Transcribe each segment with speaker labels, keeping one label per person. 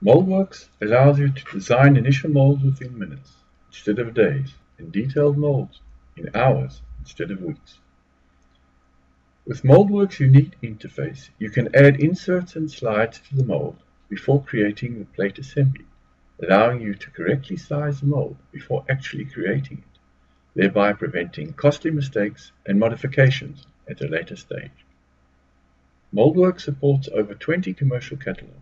Speaker 1: Moldworks allows you to design initial molds within minutes instead of days, and detailed molds in hours instead of weeks. With Moldworks' unique interface, you can add inserts and slides to the mold before creating the plate assembly, allowing you to correctly size the mold before actually creating it, thereby preventing costly mistakes and modifications at a later stage. Moldworks supports over 20 commercial catalogs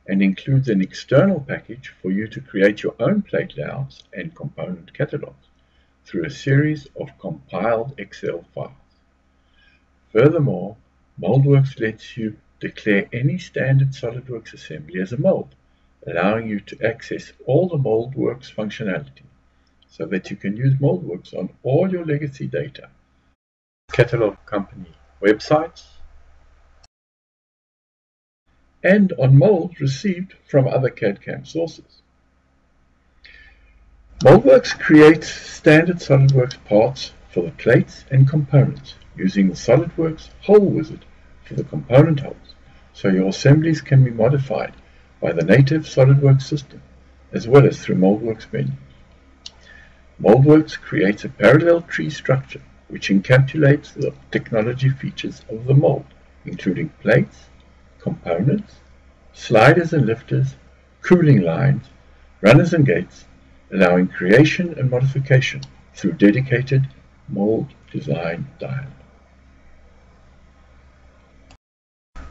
Speaker 1: and includes an external package for you to create your own plate layouts and component catalogs through a series of compiled Excel files. Furthermore, Moldworks lets you declare any standard SOLIDWORKS assembly as a mold, allowing you to access all the Moldworks functionality so that you can use Moldworks on all your legacy data, catalog company websites, and on molds received from other CAD/CAM sources. Moldworks creates standard SOLIDWORKS parts for the plates and components using the SOLIDWORKS Hole Wizard for the component holes, so your assemblies can be modified by the native SOLIDWORKS system, as well as through Moldworks menus. Moldworks creates a parallel tree structure which encapsulates the technology features of the mold, including plates, components, sliders and lifters, cooling lines, runners and gates, allowing creation and modification through dedicated mold design dialogue.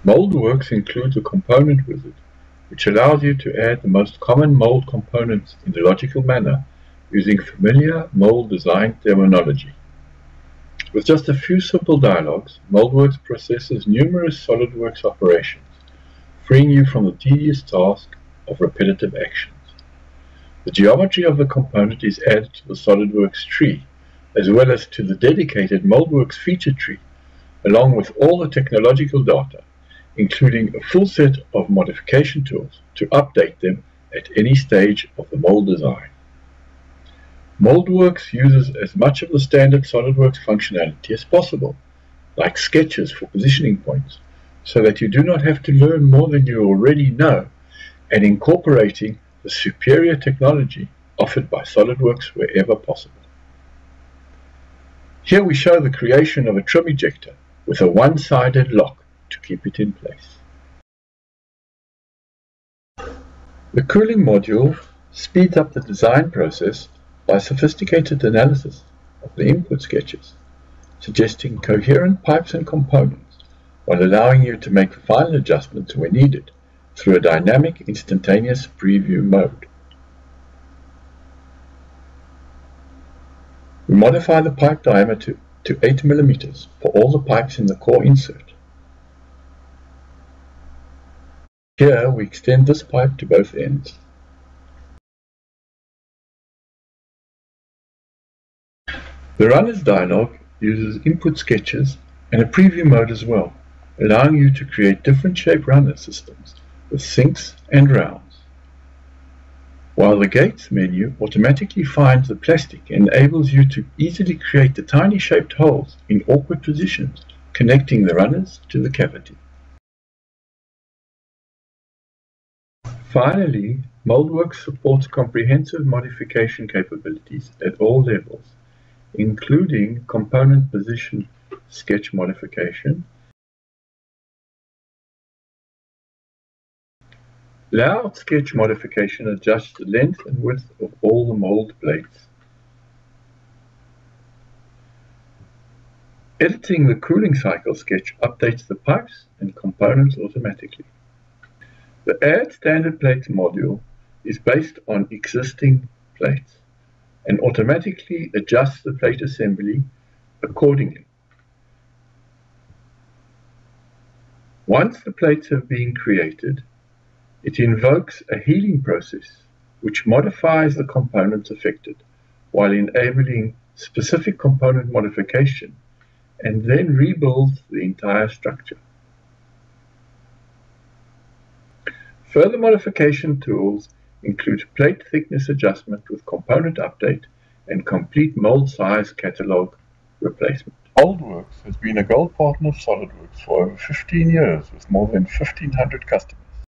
Speaker 1: Moldworks includes a component wizard, which allows you to add the most common mold components in a logical manner using familiar mold design terminology. With just a few simple dialogues, Moldworks processes numerous SOLIDWORKS operations, freeing you from the tedious task of repetitive actions. The geometry of the component is added to the SOLIDWORKS tree, as well as to the dedicated Moldworks feature tree, along with all the technological data, including a full set of modification tools to update them at any stage of the mold design. Moldworks uses as much of the standard SOLIDWORKS functionality as possible, like sketches for positioning points, so that you do not have to learn more than you already know, and incorporating the superior technology offered by SOLIDWORKS wherever possible. Here we show the creation of a trim ejector with a one-sided lock to keep it in place. The cooling module speeds up the design process by sophisticated analysis of the input sketches, suggesting coherent pipes and components while allowing you to make final adjustments where needed through a dynamic instantaneous preview mode. We modify the pipe diameter to 8 mm for all the pipes in the core insert. Here we extend this pipe to both ends. The Runners dialog uses input sketches and a preview mode as well, allowing you to create different shape runner systems with sinks and rounds. While the Gates menu automatically finds the plastic and enables you to easily create the tiny shaped holes in awkward positions, connecting the runners to the cavity. Finally, Moldworks supports comprehensive modification capabilities at all levels, including component position sketch modification, layout sketch modification adjusts the length and width of all the mold plates, editing the cooling cycle sketch updates the pipes and components automatically. The Add Standard Plates module is based on existing plates and automatically adjusts the plate assembly accordingly. Once the plates have been created, it invokes a healing process which modifies the components affected while enabling specific component modification and then rebuilds the entire structure. Further modification tools include plate thickness adjustment with component update and complete mold size catalog replacement. Moldworks has been a gold partner of SOLIDWORKS for over 15 years with more than 1,500 customers.